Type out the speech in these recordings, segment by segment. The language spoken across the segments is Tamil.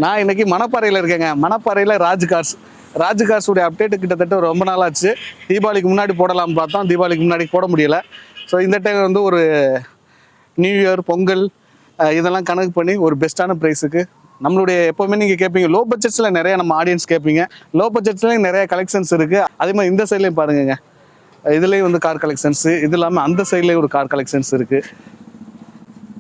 நான் இன்னைக்கு மணப்பாறையில் இருக்கேங்க. மணப்பாறையில் ராஜ் கார்ஸுடைய அப்டேட்டு கிட்டத்தட்ட ரொம்ப நாளாச்சு. தீபாவளிக்கு முன்னாடி போடலாம்னு பார்த்தோம், தீபாவளிக்கு முன்னாடி போட முடியலை. ஸோ இந்த டைம் வந்து ஒரு நியூ இயர், பொங்கல் இதெல்லாம் கணக்கு பண்ணி ஒரு பெஸ்ட்டான ப்ரைஸுக்கு நம்மளுடைய எப்போவுமே நீங்கள் கேட்பீங்க லோ பட்ஜெட்ஸில் நிறைய நம்ம ஆடியன்ஸ் கேட்பீங்க. லோ பட்ஜெட்ஸ்லேயும் நிறைய கலெக்ஷன்ஸ் இருக்குது. அதே மாதிரி இந்த சைட்லேயும் பாருங்க, இதுலேயும் வந்து கார் கலெக்ஷன்ஸு, இது இல்லாமல் அந்த சைட்லேயும் ஒரு கார் கலெக்ஷன்ஸ் இருக்குது.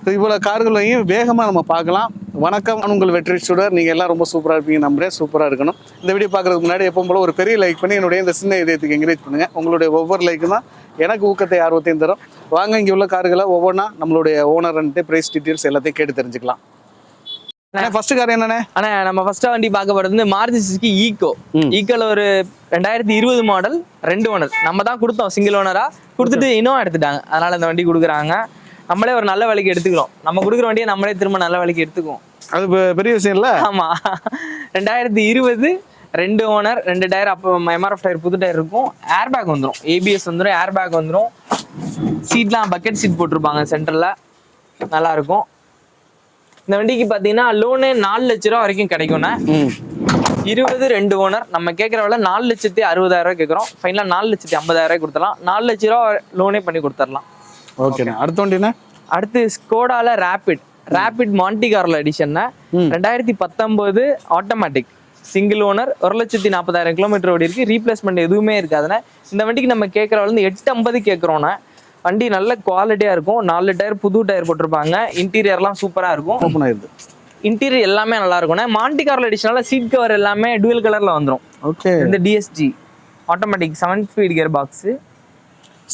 ஸோ இவ்வளோ கார்களையும் வேகமாக நம்ம பார்க்கலாம். வணக்கம், உங்கள் வெற்றி சுடர். நீங்கள் எல்லாம் ரொம்ப சூப்பராக இருப்பீங்க நம்புறேன். சூப்பராக இருக்கணும். இந்த வீடியோ பார்க்குறதுக்கு முன்னாடி எப்போ போல ஒரு பெரிய லைக் பண்ணி என்னுடைய இந்த சின்ன இதயத்துக்கு என்கரேஜ் பண்ணுங்கள். உங்களுடைய ஒவ்வொரு லைக்கும் தான் எனக்கு ஊக்கத்தை ஆர்வத்தையும் தரும். வாங்க, இங்கே உள்ள கார்களை ஒவ்வொன்றா நம்மளுடைய ஓனர்ன்ட்டு ப்ரைஸ் டீட்டெயில்ஸ் எல்லாத்தையும் கேட்டு தெரிஞ்சுக்கலாம். ஃபர்ஸ்ட் கார் என்னண்ணே? ஆனா நம்ம ஃபர்ஸ்ட் வண்டி பார்க்க போறது மாருதி சுசுகி ஈக்கோல ஒரு 2020 மாடல் 2 ஓனர். நம்ம தான் கொடுத்தோம், சிங்கிள் ஓனரா கொடுத்துட்டு இன்னும் எடுத்துட்டாங்க. அதனால இந்த வண்டி கொடுக்குறாங்க. நம்மளே ஒரு நல்ல விலைக்கு எடுத்துக்கிறோம். நம்ம கொடுக்குற வண்டியை நம்மளே திரும்ப நல்ல விலைக்கு எடுத்துக்குவோம். அது பெரிய விஷயம் இல்லை? ஆமா, 2020 2 ஓனர், 2 டயர். அப்போ எம்ஆர்எஃப் டயர், புது டயர் இருக்கும். ஏர் பேக் வந்துடும், ஏபிஎஸ் வந்துடும், ஏர் பேக் வந்துடும். சீட்லாம் பக்கெட் சீட் போட்டிருப்பாங்க சென்டர்ல, நல்லா இருக்கும். இந்த வண்டிக்கு பாத்தீங்கன்னா லோனு 4 லட்ச ரூபா வரைக்கும் கிடைக்கும்ண்ணா. 2 ஓனர். நம்ம கேட்குற விலை 4,60,000 கேட்குறோம். ஃபைனலாக 4,50,000 கொடுத்துடலாம். 4 லட்ச ரூபா லோனே பண்ணி கொடுத்துடலாம். ஓகேண்ணா. அடுத்த வண்டிண்ணா? அடுத்து ஸ்கோடால Rapid Monte Carlo edition 2019 automatic single owner. 1,40,000 kilometre ஓடி இருக்கு. ரீப்ளேஸ்மெண்ட் எதுவுமே இருக்காதுண்ணா. இந்த வண்டிக்கு நம்ம கேட்குற விலை 850 கேட்குறோண்ணா. வண்டி நல்ல குவாலிட்டியா இருக்கும். 4 டயர், புது டயர் போட்டிருப்பாங்க. இன்டீரியர்லாம் சூப்பரா இருக்கும். ஓப்பன் ஆயிருது. இன்டீரியர் எல்லாமே நல்லா இருக்கும். மாண்டி கார்ல எடிஷனால சீட் கவர் எல்லாமே டுவல் கலர்ல வந்துடும். ஓகே. இந்த DSG automatic 7 speed gearbox.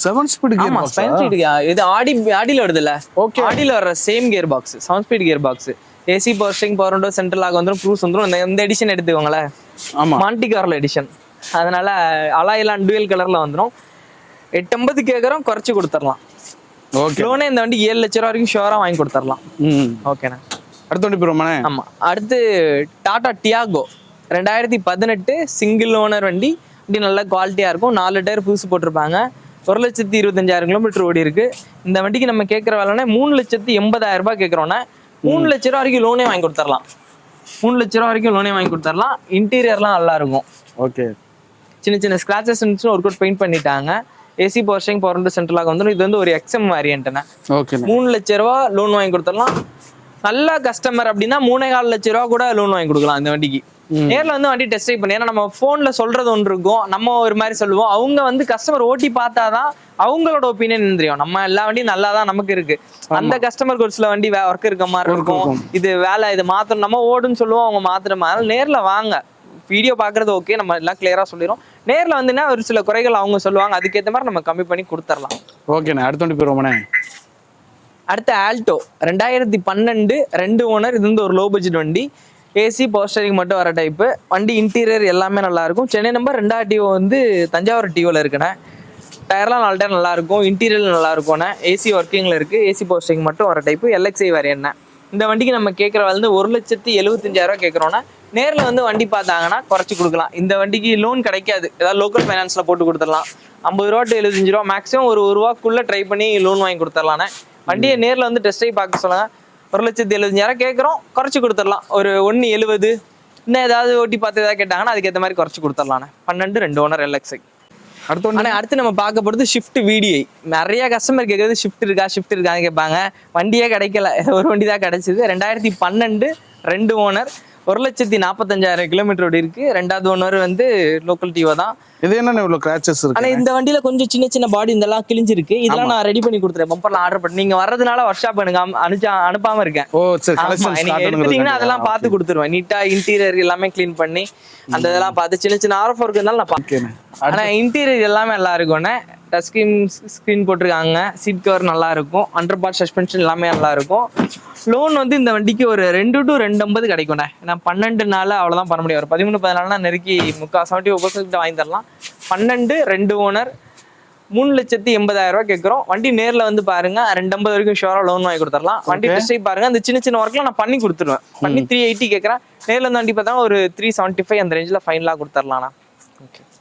7 speed gearbox. 7 speed. இது ஆடில வருதுல்ல? ஓகே. ஆடில வர same gearbox, 7 speed gearbox. AC, power steering, power window, central lock வந்துடும், க்ரூஸ் வந்துடும். இந்த எடிஷன் எடுத்துக்கோங்களேன். ஆமா, மாண்டி கார்ல எடிஷன். அதனால அலாயெல்லாம் டுவல் கலர்ல வந்துடும். 850 கேட்குறோம், குறைச்சி கொடுத்துடலாம். ஓகே. லோனே இந்த வண்டி 7 லட்ச ரூபா வரைக்கும் ஷோரா வாங்கி கொடுத்துடலாம். ஓகேண்ணா. அடுத்த வண்டி போறோமாண்ணே? ஆமா, அடுத்து டாடா டியாகோ 2018 சிங்கிள் ஓனர் வண்டி. வண்டி நல்ல குவாலிட்டியா இருக்கும். 4 டயர் புதுசு போட்டிருப்பாங்க. 1,25,000 கிலோமீட்டர் ஓடி இருக்கு. இந்த வண்டிக்கு நம்ம கேட்குற விலைனா 3,80,000 ரூபாய் கேட்குறோன்னா 3 லட்ச ரூபா வரைக்கும் லோனே வாங்கி கொடுத்துடலாம். 3 லட்ச ரூபா வரைக்கும் லோனே வாங்கி கொடுத்துடலாம். இன்டீரியர்லாம் நல்லா இருக்கும். ஓகே. சின்ன சின்ன ஸ்கிராச்சஸ் ஒர்க் அவுட் பெயிண்ட் பண்ணிட்டாங்க. AC, power steering, power window, central lock வந்துடும். இது வந்து ஒரு எக்ஸ்எம் வேரியன்ட்னா. ஓகே. 3 லட்ச ரூபா லோன் வாங்கி கொடுத்துடலாம். நல்ல கஸ்டமர் அப்படின்னா 3,4 லட்ச ரூபா கூட லோன் வாங்கி கொடுக்கலாம் இந்த வண்டிக்கு. நேரில் வந்து வண்டி டெஸ்ட் ட்ரைவ் பண்ணி, ஏன்னா நம்ம ஃபோனில் சொல்றது ஒன்று இருக்கும், நம்ம ஒரு மாதிரி சொல்லுவோம். அவங்க வந்து கஸ்டமர் ஓட்டி பார்த்தாதான் அவங்களோட ஒப்பீனியன் தெரியும். நம்ம எல்லா வண்டியும் நல்லா தான் நமக்கு இருக்கு. அந்த கஸ்டமருக்கு ஒரு சில வண்டி ஒர்க் இருக்க மாதிரி இருக்கும். இது வேலை, இது மாத்தணும், நம்ம ஓடுன்னு சொல்லுவோம், அவங்க மாத்துற மாதிரி. நேரில் வாங்க, வீடியோ பார்க்குறது ஓகே, நம்ம எல்லாம் கிளியராக சொல்லிடும். நேரில் வந்துன்னா ஒரு சில குறைகள் அவங்க சொல்லுவாங்க, அதுக்கேற்ற மாதிரி நம்ம கம்மி பண்ணி கொடுத்துடலாம். ஓகேண்ணே. அடுத்த வண்டி போயிருவோம்ண்ணே. அடுத்து ஆல்டோ 2012 2 ஓனர். இது வந்து ஒரு லோ பட்ஜெட் வண்டி. ஏசி, பவர் ஸ்டீரிங் மட்டும் வர டைப்பு வண்டி. இன்டீரியர் எல்லாமே நல்லா இருக்கும். சென்னை நம்பர் 2 டிஓ வந்து தஞ்சாவூர் டிஓவில் இருக்குண்ணே. டயர்லாம் 4 டயர் நல்லா இருக்கும். இன்டீரியர் நல்லா இருக்கும்ண்ணே. ஏசி ஒர்க்கிங்கில் இருக்குது. ஏசி, பவர் ஸ்டீரிங் மட்டும் வர டைப்பு. எல்எக்ஸ்ஐ வேரியன்ட்ண்ணே. இந்த வண்டிக்கு நம்ம கேட்குற வந்து 1,75,000 கேட்குறோன்னா நேரில் வந்து வண்டி பார்த்தாங்கன்னா குறைச்சி கொடுக்கலாம். இந்த வண்டிக்கு லோன் கிடைக்காது, ஏதாவது லோக்கல் ஃபைனான்ஸில் போட்டு கொடுத்துடலாம். 50 ரூபா டு 75 ரூபா, மேக்ஸிமம் ஒரு ரூபாக்குள்ளே ட்ரை பண்ணி லோன் வாங்கி கொடுத்துடலாண்ணே. வண்டியை நேரில் வந்து டெஸ்ட் ட்ரைவ் பார்க்க சொல்லுங்க. 1,75,000 கேட்குறோம், குறைச்சி கொடுத்துடலாம். ஒரு 1,70,000 இன்னும் ஏதாவது ஓட்டி பார்த்து ஏதாவது கேட்டாங்கன்னா அதுக்கேற்ற மாதிரி குறைச்சி கொடுத்துடலாண்ணே. 12 2 ஓனர் எல்எக்ஸ்ஐ. அடுத்து நம்ம பார்க்க போகிறது ஷிஃப்ட் VDI. நிறைய கஸ்டமர் கேட்குறது ஷிஃப்ட் இருக்கான்னு கேட்பாங்க. வண்டியே கிடைக்கல, ஒரு வண்டி தான் கிடைச்சிது. 2012 2 ஓனர், 1,45,000 கிலோமீட்டர் ஓடி இருக்கு. 2வது ஓனர் வந்து லோக்கல் டிஓ தான். இது என்ன இவ்வளோ கிராச்சஸ் இருக்கு? ஆனால் இந்த வண்டியில கொஞ்சம் சின்ன சின்ன பாடி இதெல்லாம் கிழிஞ்சிருக்கு. இதெல்லாம் நான் ரெடி பண்ணி கொடுத்துறேன். பம்பர்லாம் ஆர்டர் பண்ணி நீங்க வர்றதுனால ஒர்க் ஷாப் எனக்கு அனுப்பாம இருக்கேன். ஓ சரி. நீங்க எடுத்துட்டீங்கன்னா அதெல்லாம் பார்த்து கொடுத்துருவேன். நீட்டா இன்டீரியர் எல்லாமே கிளீன் பண்ணி அந்த இதெல்லாம் பார்த்து சின்ன சின்ன ஆர்ஃப் ஒர்க் இருந்தாலும் நான் பார்க்கிறேன். ஆனால் இன்டீரியர் எல்லாமே நல்லா இருக்கும்ண்ணே. டச் ஸ்க்ரீன் போட்டிருக்காங்க. சீட் கவர் நல்லா இருக்கும். அண்டர் பார்ட் சஸ்பென்ஷன் எல்லாமே நல்லா இருக்கும். லோன் வந்து இந்த வண்டிக்கு ஒரு 2 to 250 கிடைக்கும்ண்ணே. ஏன்னா 12 நாள் அவ்வளோதான் பண்ண முடியும். ஒரு 13-14 நெருக்கி 70% வாங்கி தரலாம். 12 2 ஓனர், 3,80,000 ரூபா கேட்குறோம். வண்டி நேரில் வந்து பாருங்க, 250 வரைக்கும் ஷோரா லோன் வாங்கி கொடுத்துடலாம். வண்டி டெஸ்ட் ட்ரைவ் பாருங்க. அந்த சின்ன சின்ன ஒர்க்லாம் நான் பண்ணி கொடுத்துருவேன். பண்ணி 380 கேட்குறேன். நேரில் வந்து வண்டி பார்த்தா ஒரு 375 அந்த ரேஞ்சில் ஃபைனலாக கொடுத்துடலாண்ணா.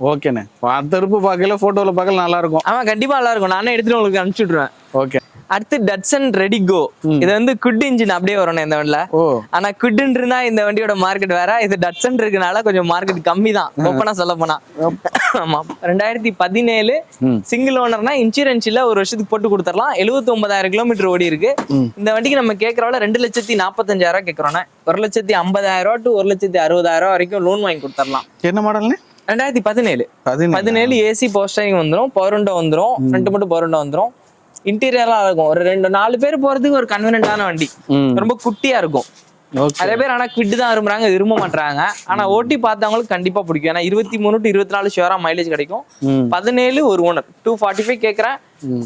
ஓகேண்ணே. அந்த இருப்பு பார்க்கல, ஃபோட்டோவில் பார்க்கல நல்லா இருக்கும். ஆமாம், கண்டிப்பாக நல்லா இருக்கும். நானே எடுத்துட்டு உங்களுக்கு அனுப்பிச்சுட்ருவேன். ஓகே. அடுத்து டட்சன் ரெடிகோ. இது வந்து குட் இன்ஜின் அப்படியே வரணும் இந்த வண்டியில. ஆனா குட்ன்னு இருந்தா இந்த வண்டியோட மார்க்கெட் வேற, இது டட்சன் இருக்கனால கொஞ்சம் மார்க்கெட் கம்மி தான் ஓப்பனா சொல்ல போனா. ஆமா 2017 சிங்கிள் ஓனர்னா இன்சூரன்ஸ் இல்ல, ஒரு வருஷத்துக்கு போட்டு கொடுத்துடலாம். 79,000 கிலோமீட்டர் ஓடி இருக்கு. இந்த வண்டிக்கு நம்ம கேட்கறவள 2,45,000 கேட்கறோம். 1,50,000 டு 1,60,000 வரைக்கும் லோன் வாங்கி கொடுத்துடலாம். என்ன மாடல்னு? 2017 ஏசி பவர் ஸ்டீரிங் வந்துடும், பவர் விண்டோ வந்துடும், ஃப்ரண்ட் மட்டும் பவர் விண்டோ வந்துடும். இன்டீரியர்லாம் இருக்கும். ஒரு 4 பேர் போறதுக்கு ஒரு கன்வீனியன்டான வண்டி, ரொம்ப குட்டியா இருக்கும். நிறைய பேர் ஆனா குவிட் தான் விரும்புறாங்க, விரும்ப மாட்டாங்க. ஆனா ஓட்டி பார்த்தவங்களுக்கு கண்டிப்பா பிடிக்கும். ஏன்னா 23 to 24 ஷுவரா மைலேஜ் கிடைக்கும். 17 ஒரு ஓனர் 245 கேட்கறேன்.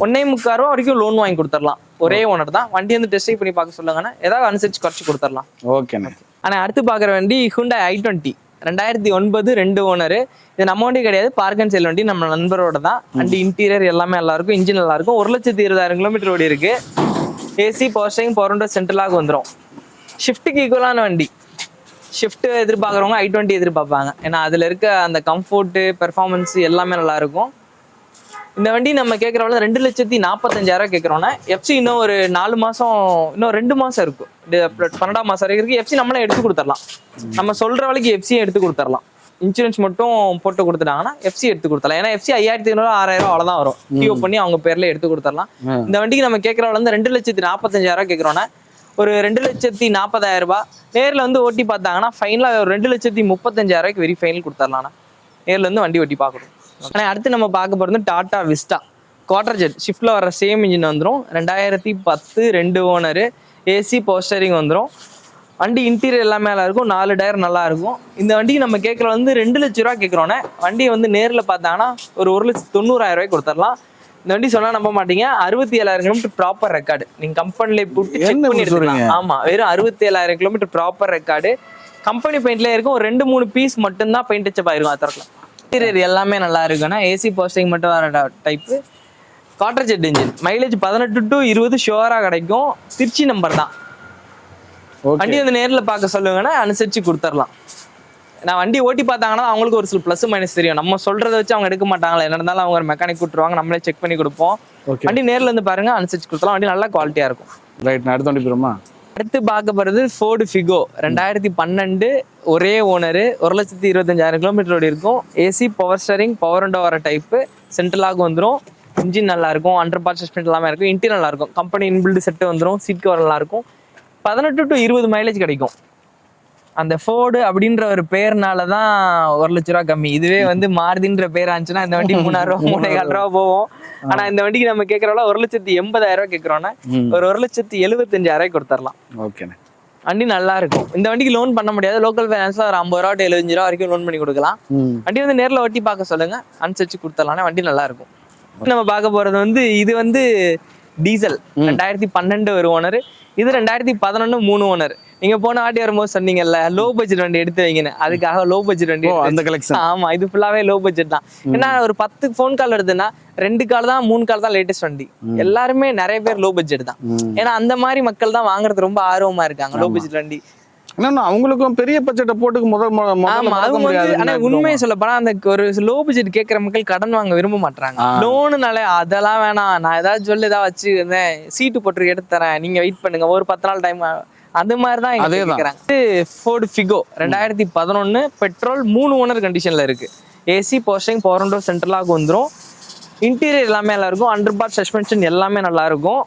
1.25 ரூபா வரைக்கும் லோன் வாங்கி கொடுத்துடலாம். ஒரே ஓனர் தான். வண்டி வந்து டெஸ்ட் பண்ணி பார்க்க சொல்லுங்கன்னா ஏதாவது அனுசரிச்சு குறைச்சு கொடுத்துடலாம். ஓகேண்ணே. ஆனா அடுத்து பாக்குற வண்டி Hyundai i20 2009 2 ஓனர். இது நம்ம வண்டி கிடையாது, பார்க் அண்ட் சேல் வண்டி, நம்ம நண்பரோட தான். வண்டி இன்டீரியர் எல்லாமே நல்லா இருக்கும், இன்ஜின் நல்லா இருக்கும். 1,20,000 கிலோமீட்டர் ஓடி இருக்கு. AC power steering power window சென்ட்ரலாக வந்துடும். ஷிஃப்ட்டுக்கு ஈக்குவலான வண்டி. ஷிஃப்ட் எதிர்பார்க்குறவங்க i20 எதிர்பார்ப்பாங்க. ஏன்னா அதில் இருக்க அந்த கம்ஃபோர்ட்டு பெர்ஃபார்மன்ஸ் எல்லாமே நல்லா இருக்கும். இந்த வண்டி நம்ம கேட்குறவங்க 2,45,000 கேட்குறோன்னா எஃப்சி இன்னும் ஒரு 4 மாதம், இன்னும் 2 மாதம் இருக்கும். 12ஆம் மாதம் வரைக்கும் இருக்கு. எஃப்சி நம்மளே எடுத்து கொடுத்துடலாம். நம்ம சொல்கிற வரைக்கும் எஃப்சியை எடுத்து கொடுத்துடலாம். இன்சூரன்ஸ் மட்டும் போட்டு கொடுத்துட்டாங்கன்னா எஃப்சி எடுத்து கொடுத்துடலாம். ஏன்னா எஃப்சி 5,500 6,000 அவ்வளோதான் வரும். டிஓ பண்ணி அவங்க பேர்ல எடுத்து கொடுத்துடலாம். இந்த வண்டிக்கு நம்ம கேட்குறவங்க வந்து 2,45,000 கேட்குறோன்னா ஒரு 2,40,000 நேரில் வந்து ஓட்டி பார்த்தாங்கன்னா ஃபைனலாக ஒரு 2,35,000 வெரி ஃபைனல் கொடுத்துடலாம்ண்ணா. நேரில் வந்து வண்டி ஓட்டி பார்க்கணும். ஆனால் அடுத்து நம்ம பார்க்க போகிறது டாடா விஸ்டா குவார்டர் ஜெட். ஷிஃப்ட்டில் வர சேம் இன்ஜின் வந்துடும். 2010 2 ஓனர். ஏசி பவர் ஸ்டீரிங் வந்துடும். வண்டி இன்டீரியர் எல்லாமே நல்லா இருக்கும், 4 டயர் நல்லா இருக்கும். இந்த வண்டிக்கு நம்ம கேட்குற வந்து 2 லட்ச ரூபா கேட்குறோன்னே. வண்டியை வந்து நேரில் பார்த்தாங்கன்னா ஒரு 1,90,000 கொடுத்துடலாம். இந்த வண்டி சொன்னா நம்ப மாட்டீங்க, 67,000 கிலோமீட்டர் ப்ராப்பர் ரெக்கார்டு. நீங்க கம்பெனில போட்டு செக் பண்ணி எடுத்துக்கலாம். ஆமா, வெறும் 67,000 கிலோமீட்டர் ப்ராப்பர் ரெக்கார்டு. கம்பெனி பெயிண்ட்ல இருக்கும். ஒரு 2-3 பீஸ் மட்டும் தான் பெயிண்ட் டச்சப் ஆயிருக்கும். அது இன்டீரியர் எல்லாமே நல்லா இருக்குன்னா ஏசி பவர் ஸ்டீரிங் மட்டும் வர type. Quadrajet engine. Mileage 18 to 20 ஷுவரா கிடைக்கும். திருச்சி நம்பர் தான். வண்டி வந்து நேரில் பார்க்க சொல்லுங்கன்னா அனுசரிச்சு கொடுத்துடலாம். நான் வண்டி ஓட்டி பார்த்தாங்கன்னா அவங்களுக்கு ஒரு சில ப்ளஸ் மைனஸ் தெரியும். நம்ம சொல்றதை வச்சு அவங்க எடுக்க மாட்டாங்களா, என்ன இருந்தாலும் அவங்க ஒரு மெக்கானிக் கூட்டுருவாங்க, நம்மளே செக் பண்ணி கொடுப்போம். வண்டி நேரில் இருந்து பாருங்க, அனுசரிச்சு கொடுத்தலாம். வண்டி நல்லா குவாலிட்டியா இருக்கும். ரைட். அடுத்த வண்டி போறோமா? அடுத்து பார்க்க போறது ஃபோர்டு ஃபிகோ 2012 ஒரே ஓனர். 1,25,000 கிலோமீட்டர் ஓடி இருக்கும். AC power steering power window வர டைப்பு. சென்ட்ரலாக வந்துடும். இன்ஜின் நல்லா இருக்கும், அண்டர் பார்ட் சஸ்பெண்ட் எல்லாமே இருக்கும். இன்டீரியர் நல்லா இருக்கும். கம்பெனி இன்பில்டு செட்டு வந்துடும். சீட் கவர் நல்லா இருக்கும். 18 to 20 மைலேஜ் கிடைக்கும். அந்த ஃபோர்டு அப்படின்ற ஒரு பேர்னால தான் 1 லட்ச ரூபா கம்மி. இதுவே வந்து மாருதின்ற பேர் ஆச்சுன்னா இந்த வண்டி 3,000 3,400 ரூபா போவோம். ஆனா இந்த வண்டிக்கு நம்ம கேட்கறோம்ல 1,80,000 கேட்கறோம்னா ஒரு 1,75,000 கொடுத்துடலாம். ஓகேண்ணே. வண்டி நல்லா இருக்கும். இந்த வண்டிக்கு லோன் பண்ண முடியாது. லோக்கல் ஃபைனான்ஸ்ல ஒரு 50 ரூபா to 75 ரூபா வரைக்கும் லோன் பண்ணி கொடுக்கலாம். வண்டி வந்து நேரில் ஓட்டி பார்க்க சொல்லுங்க, அனுசரிச்சு கொடுத்துடலாம். வண்டி நல்லா இருக்கும். நம்ம பார்க்க போறது வந்து இது வந்து டீசல் 2012 ஒரு ஓனர். இது 2011 3 ஓனர். நீங்க போன வாட்டி வரும்போது சொன்னீங்கல்ல லோ பட்ஜெட் வண்டி எடுத்து வைங்கன்னு, அதுக்காக லோ பட்ஜெட் வண்டி அந்த கலெக்ஷன். ஆமா, இது ஃபுல்லாவே லோ பட்ஜெட் தான். ஏன்னா ஒரு 10 ஃபோன் கால் வருதுன்னா 2 கால் தான் 3 கால் தான் லேட்டஸ்ட் வண்டி. எல்லாருமே நிறைய பேர் லோ பட்ஜெட் தான். ஏன்னா அந்த மாதிரி மக்கள் தான் வாங்குறது ரொம்ப ஆர்வமா இருக்காங்க லோ பட்ஜெட் வண்டி. அவங்களுக்கும் பெரிய பட்ஜெட்டை போட்டு உண்மையை சொல்ல போனா அந்த ஒரு லோ பட்ஜெட் கேட்கிற மக்கள் கடன் வாங்க விரும்ப மாட்டாங்க. லோனுனால அதெல்லாம் வேணாம், நான் ஏதாவது சொல்லி ஏதாவது வச்சு சீட்டு போட்டு எடுத்து தரேன், நீங்க வெயிட் பண்ணுங்க ஒரு 10 நாள் டைம், அது மாதிரிதான் கேட்கறாங்க. ஃபோர்டு ஃபிகோ 2011 பெட்ரோல் 3 ஓனர் கண்டிஷன்ல இருக்கு. AC power steering power window சென்ட்ரலாக வந்துடும். இன்டீரியர் எல்லாமே நல்லா இருக்கும். அண்டர் பார்ட் சஸ்பென்ஷன் எல்லாமே நல்லா இருக்கும்.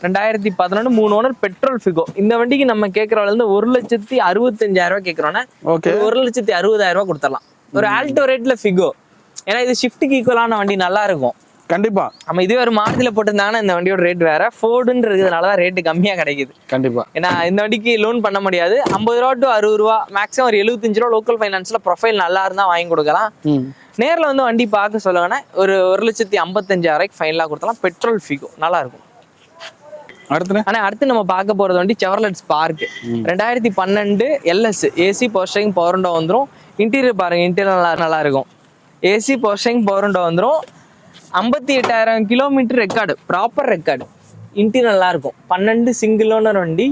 2011 3 ஓனர் பெட்ரோல் ஃபிகோ. இந்த வண்டிக்கு நம்ம கேட்கறவங்க வந்து 1,65,000 கேட்கறோம்னா 1,60,000 கொடுத்துடலாம். ஒரு ஆல்டோ ரேட்ல ஃபிகோ. ஏன்னா இது ஷிஃப்ட்டுக்கு ஈக்குவலான வண்டி, நல்லா இருக்கும். கண்டிப்பா நம்ம இதே ஒரு மாருதியில போட்டிருந்தாங்கன்னா இந்த வண்டியோட ரேட் வேற. ஃபோர்டுன்னு இருக்கிறதுனாலதான் ரேட்டு கம்மியா கிடைக்குது. கண்டிப்பா. ஏன்னா இந்த வண்டிக்கு லோன் பண்ண முடியாது. 50 ரூபா to 60 ரூபா, மேக்ஸிமம் ஒரு 75 ரூபா லோக்கல் ஃபைனான்ஸ்ல ப்ரொஃபைல் நல்லா இருந்தா வாங்கி கொடுக்கலாம். நேரில் வந்து வண்டி பார்க்க சொல்லுங்கன்னா ஒரு 1,55,000 ஃபைனலாக கொடுத்தலாம். பெட்ரோல் ஃபிகோ நல்லா இருக்கும். அடுத்து நம்ம பார்க்க போறது வண்டி Chevrolet spark 2012 LS. AC power steering power window வந்துடும். இன்டீரியர் பாருங்க, இன்டீரியர் நல்லா இருக்கும். AC power steering power window வந்துடும். 58,000 kilometre record, proper record. Interior நல்லா இருக்கும். 12 சிங்கிள் ஓனர் வண்டி.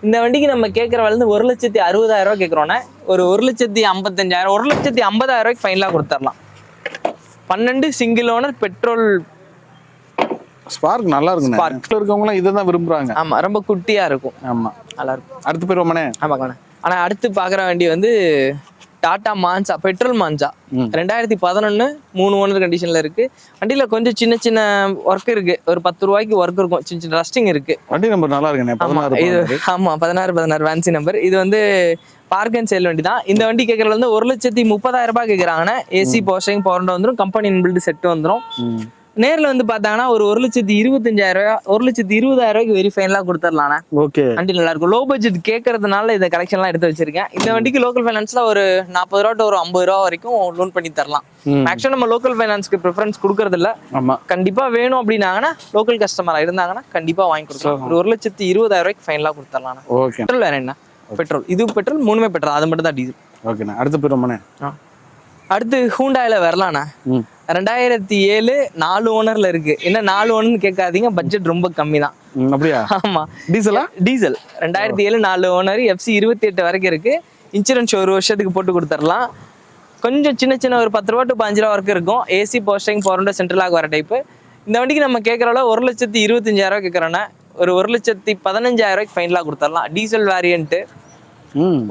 இந்த வண்டிக்கு நம்ம கேட்குற வந்து 1,60,000 கேட்குறோன்னா ஒரு 1,55,000 1,50,000 ஃபைனலாக கொடுத்துடலாம். 12 சிங்கிள் ஓனர் பெட்ரோல் ஸ்பார்க் நல்லா இருக்குண்ணே. Spark. இப்போ இருக்கவங்களாம் இதை தான் விரும்புறாங்க. ஆமா ரொம்ப குட்டியா இருக்கும், ஆமா. நல்லா இருக்கும். அடுத்து போயிருவோமாண்ணே? ஆமாக்கண்ணே. ஆனா அடுத்து பாக்குற வண்டி வந்து Tata Monza, petrol Monza. 2011 3 owner கண்டிஷன்ல இருக்கு. வண்டியில கொஞ்சம் சின்ன சின்ன ஒர்க் இருக்கு, ஒரு 10 ரூபாய்க்கு ஒர்க் இருக்கும், சின்ன சின்ன ரஸ்டிங் இருக்கு. வண்டி நம்பர் நல்லா இருக்குண்ணே. ஆமா 16 இது ஆமா 16 ஃபேன்சி நம்பர். இது வந்து பார்க் அண்ட் சேல் வண்டி தான். இந்த வண்டி கேட்கறது வந்து 1,30,000 ரூபாய் கேட்கறாங்கன்னா ஏசி பவர் பவர் வந்துடும், கம்பெனி இன்பில்ட் செட் வந்துடும். நேர்ல வந்து பார்த்தாங்கன்னா ஒரு 1,25,000 ரூபாய் 1,20,000 ரூபாய்க்கு வெரி ஃபைனலாக கொடுத்துடலாண்ணே. ஓகே. வண்டி நல்லா இருக்கும். லோ பட்ஜெட் கேட்கறதுனால இந்த கலெக்ஷன்லாம் எடுத்து வச்சிருக்கேன். இந்த வண்டிக்கு லோக்கல் ஃபைனான்ஸ்ல ஒரு 40 ரூபா டு ஒரு 50 ரூபா வரைக்கும் லோன் பண்ணி தரலாம். மேக்ஸிமம் நம்ம லோக்கல் ஃபைனான்ஸ்க்கு ப்ரிஃபரன்ஸ் கொடுக்கறது இல்ல. ஆமா. கண்டிப்பா வேணும் அப்படின்னாங்கன்னா லோக்கல் கஸ்டமரா இருந்தாங்கன்னா கண்டிப்பா வாங்கி கொடுக்கலாம். ஒரு 1,20,000 ரூபாய்க்கு ஃபைனலாக கொடுத்துடலாம். ஓகே. பெட்ரோல் வேற என்ன? பெட்ரோல், இது பெட்ரோல், மூணுமே பெட்ரோல், அது மட்டும் தான் டீசல். ஓகேண்ணே. அடுத்து போயிருவோமாண்ணே? அடுத்து ஹூண்டாயில வரலாண்ணா. 2007 4 ஓனர்ல இருக்கு. என்ன 4 ஓனர்னு கேட்காதீங்க, பட்ஜெட் ரொம்ப கம்மி தான். அப்படியா? ஆமா. டீசலா? டீசல் 2007 4 ஓனர், FC 28 வரைக்கும் இருக்கு. இன்சூரன்ஸ் ஒரு வருஷத்துக்கு போட்டு கொடுத்துடலாம். கொஞ்சம் சின்ன சின்ன ஒரு 10 ரூபா டு 5 ரூபா வரைக்கும் இருக்கும். ஏசி போஸ்டிங் பவர் சென்ட்ரல் லாக் வர டைப்பு. இந்த வண்டிக்கு நம்ம கேட்கறோம் 1,25,000 ரூபாய் கேட்கறோன்னா ஒரு 1,15,000 ரூபாய்க்கு ஃபைனலாக கொடுத்துடலாம். டீசல் வேரியன்ட்,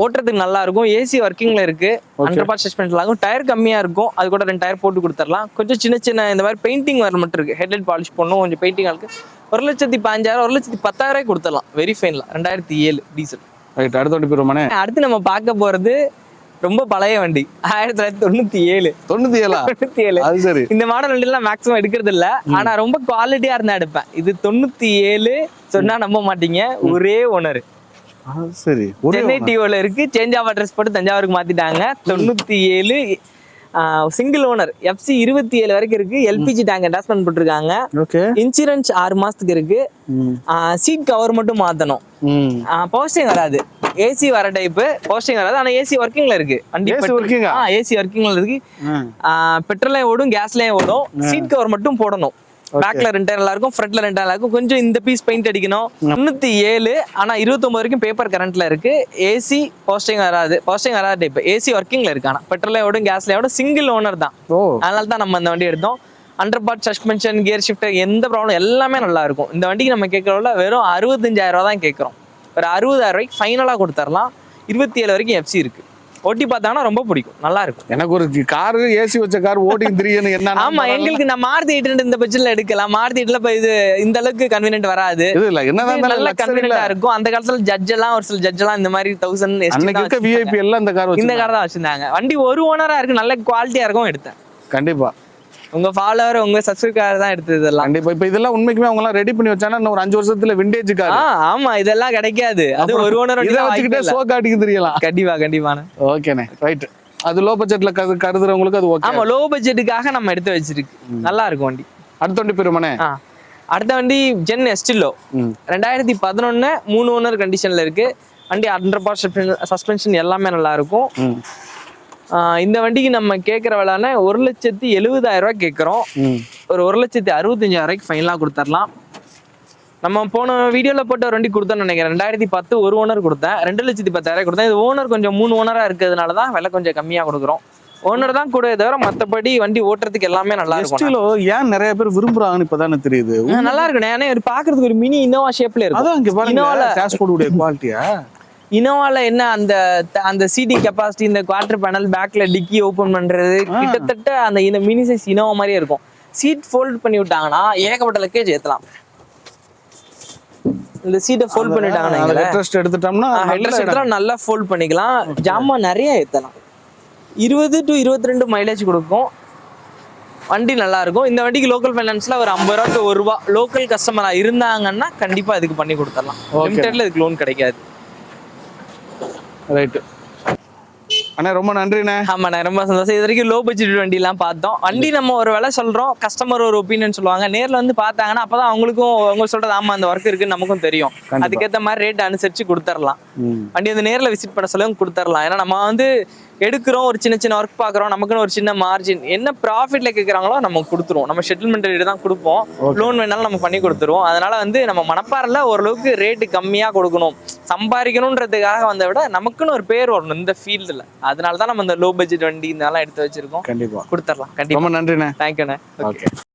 ஓட்டுறதுக்கு நல்லா இருக்கும். ஏசி ஒர்க்கிங்ல இருக்கு, 100% சஸ்பென்ஷன் ஆகும். டயர் கம்மியா இருக்கும், அது கூட 2 டயர் போட்டு கொடுத்துடலாம். கொஞ்சம் சின்ன சின்ன இந்த மாதிரி பெயிண்டிங் வர மட்டும் இருக்கு, ஹெட்லைட் பாலிஷ் பண்ணணும், கொஞ்சம் பெயிண்டிங் இருக்கு. 1,15,000 1,10,000 ரூபாய் கொடுத்துடலாம் வெரி ஃபைன்ல. 2007 டீசல். ரைட். அடுத்த வண்டி போயிருவோமாண்ணே? அடுத்து நம்ம பார்க்க போறது ரொம்ப பழைய வண்டி, 1997. 97. அது சரி. இந்த மாடல் வண்டி எல்லாம் மேக்ஸிமம் எடுக்கிறது இல்ல, ஆனா ரொம்ப குவாலிட்டியா இருந்தா எடுப்பேன். இது 97 சொன்னா நம்ப மாட்டீங்க, ஒரே ஓனர். சரி. சென்னை டிஓல இருக்கு, சேஞ்ச் ஆஃப் அட்ரஸ் போட்டு தஞ்சாவூருக்கு மாத்திட்டாங்க. 97 சிங்கிள் ஓனர், FC 27 வரைக்கும் இருக்கு. LPG டேங்க் அட்டாச்மெண்ட் போட்டிருக்காங்க. இன்சூரன்ஸ் 6 மாசத்துக்கு இருக்கு. சீட் கவர் மட்டும் மாத்தணும். போஸ்டிங் வராது, ஏசி வர டைப்பு. போஸ்டிங் வராது, ஆனா ஏசி ஒர்க்கிங்ல இருக்கு. வண்டி ஏசி ஒர்க்கிங்ல இருக்கு. பெட்ரோலையும் ஓடும், கேஸ்லயும் ஓடும். சீட் கவர் மட்டும் போடணும். பேக்ல 2 டயர் நல்லா இருக்கும், ஃப்ரண்ட்ல 2 டயர் இருக்கும். கொஞ்சம் இந்த பீஸ் பெயிண்ட் அடிக்கணும். 97 ஆனா 29 வரைக்கும் பேப்பர் கரண்ட்ல இருக்கு. ஏசி போஸ்டிங் வராது, போஸ்டிங் வராது டைப். ஏசி ஒர்க்கிங்ல இருக்கு, ஆனா பெட்ரோலையோட கேஸ்லயோட சிங்கிள் ஓனர் தான். அதனால தான் நம்ம இந்த வண்டி எடுத்தோம். 100% சஸ்பென்ஷன், கியர் ஷிஃப்டர், எந்த ப்ராப்ளம் எல்லாமே நல்லா இருக்கும். இந்த வண்டிக்கு நம்ம கேட்கறோம்ல வெறும் 65,000 ரூபா தான் கேட்கறோம். ஒரு 60,000 ரூபாய்க்கு ஃபைனலா கொடுத்துடலாம். 27 வரைக்கும் FC இருக்கு. ஓட்டி பார்த்தாங்கன்னா ரொம்ப பிடிக்கும், நல்லா இருக்கும். எனக்கு ஒரு கார், ஏசி வச்ச கார் ஓட்டிங் தெரியும் என்ன. ஆமா, எங்களுக்கு நான் மாருதி 800 இந்த பட்ஜெட்ல எடுக்கலாம். மாருதி 800 இப்ப இது இந்த அளவுக்கு கன்வீனியன்ட் வராது. இது இல்ல, என்னதான் நல்ல கன்வீனியன்ட்டா இருக்கும். அந்த காலத்துல ஜட்ஜ் எல்லாம், ஒரு சில ஜட்ஜ் எல்லாம் இந்த மாதிரி 1000 அன்னைக்கு இருக்க VIP எல்லாம் இந்த கார் தான் வச்சிருந்தாங்க. வண்டி ஒரு ஓனரா இருக்கு, நல்ல குவாலிட்டியா இருக்கும், எடுத்தேன். கண்டிப்பா உங்க ஃபாலோவர், உங்க சப்ஸ்கிரைபர் தான் எடுத்தது இதெல்லாம். கண்டிப்பா. இப்ப இதெல்லாம் உண்மைக்குமே அவங்க எல்லாம் ரெடி பண்ணி வச்சானா இன்னும் ஒரு 5 வருஷத்துல விண்டேஜ் கார். ஆமா, இதெல்லாம் கிடைக்காது. அது ஒரு ஓனர் இத வச்சுக்கிட்டே சோ காட்டிக்கு தெரியலாம். கண்டிப்பா. ஓகேண்ணே. ரைட். அது லோ பட்ஜெட்ல கருதுறவங்களுக்கு அது ஓகே. ஆமா, லோ பட்ஜெட்டுக்காக நம்ம எடுத்து வச்சிருக்கு, நல்லா இருக்கும் வண்டி. அடுத்த வண்டி போயிருமானே? அடுத்த வண்டி ஜென் எஸ்டிலோ 2011 3 ஓனர் கண்டிஷன்ல இருக்கு. வண்டி 100% சஸ்பென்ஷன் எல்லாமே நல்லா இருக்கும். இந்த வண்டிக்கு நம்ம கேட்கற விலைன்னா 1,70,000 ரூபாய் கேட்கறோம். ஒரு 1,65,000 ரூபாய்க்கு ஃபைனலா கொடுத்துடலாம். நம்ம போன வீடியோல போட்ட ஒரு வண்டி கொடுத்தோம்னு நினைக்கிறேன். 2010 ஒரு ஓனர் கொடுத்தேன், 2,10,000 கொடுத்தேன். இது ஓனர் கொஞ்சம் 3 ஓனரா இருக்கிறதுனால தான் விலை கொஞ்சம் கம்மியா கொடுக்குறோம். ஓனர் தான் கூட தவிர மத்தபடி வண்டி ஓட்டுறதுக்கு எல்லாமே நல்லா இருக்கும். ஏன் நிறைய பேர் விரும்புறாங்கன்னு இப்பதானே தெரியுது. நல்லா இருக்கு. ஏன்னா பாக்குறதுக்கு ஒரு மினி இனோவா ஷேப்ல இருக்கும். இனோவால டேஷ்போர்டுடைய குவாலிட்டியா, இனோவால என்ன அந்த சீட்டிங் கெப்பாசிட்டி, இந்த குவார்டர் பேனல், பேக்ல டிக்கி ஓபன் பண்றது, கிட்டத்தட்ட அந்த மினி சைஸ் இனோவா மாதிரியே இருக்கும். சீட் ஃபோல்ட் பண்ணி விட்டாங்கன்னா ஏகப்பட்ட லக்கேஜ் ஏத்தலாம். இந்த சீட்டை ஃபோல்ட் பண்ணிட்டாங்கன்னா ஹெட்ரெஸ்ட் எடுத்துட்டோம்னா நல்லா ஃபோல்ட் பண்ணிக்கலாம். ஜாமான் நிறைய ஏத்தலாம். 20 to 22 மைலேஜ் கொடுக்கும். வண்டி நல்லா இருக்கும். இந்த வண்டிக்கு லோக்கல் ஃபைனான்ஸ்ல ஒரு 50 ரூபா to 1 ரூபா லோக்கல் கஸ்டமரா இருந்தாங்கன்னா கண்டிப்பா இதுக்கு பண்ணி கொடுத்துடலாம். லிமிடெட்ல இதுக்கு லோன் கிடைக்காது. ரைட் அண்ணா, ரொம்ப நன்றிண்ணே. ஆமாண்ணே, ரொம்ப சந்தோஷம். இது வரைக்கும் லோ பட்ஜெட் வண்டி எல்லாம் பார்த்தோம். வண்டி நம்ம ஒரு விலை சொல்றோம், கஸ்டமர் ஒரு ஒப்பீனியன் சொல்லுவாங்க. நேர்ல வந்து பார்த்தாங்கன்னா அப்பதான் அவங்களுக்கும் அவங்க சொல்றது ஆமா அந்த ஒர்க் இருக்குன்னு நமக்கும் தெரியும். அதுக்கேற்ற மாதிரி ரேட் அனுசரிச்சு கொடுத்துடலாம். வண்டி வந்து நேர்ல விசிட் பண்ண சொல்லவும் கொடுத்துடலாம். ஏன்னா நம்ம வந்து எடுக்கிறோம், ஒரு சின்ன சின்ன ஒர்க் பாக்குறோம், நமக்குன்னு ஒரு சின்ன மார்ஜின் என்ன ப்ராஃபிட்ல கேட்கறாங்களோ நம்ம கொடுத்துருவோம். நம்ம செட்டில்மெண்ட் ரேட் தான் கொடுப்போம். லோன் வேணாலும் நம்ம பண்ணி கொடுத்துருவோம். அதனால வந்து நம்ம மனப்பாறையில ஓரளவுக்கு ரேட்டு கம்மியா கொடுக்கணும், சம்பாதிக்கணும்ன்றதுக்காக வந்த விட நமக்குன்னு ஒரு பேர் வரணும் இந்த ஃபீல்டுல. அதனால தான் நம்ம இந்த லோ பட்ஜெட் வண்டி இதெல்லாம் எடுத்து வச்சிருக்கோம். கண்டிப்பா கொடுத்துடலாம். கண்டிப்பா. ரொம்ப நன்றிண்ணே. தேங்க்யூண்ணே. ஓகே.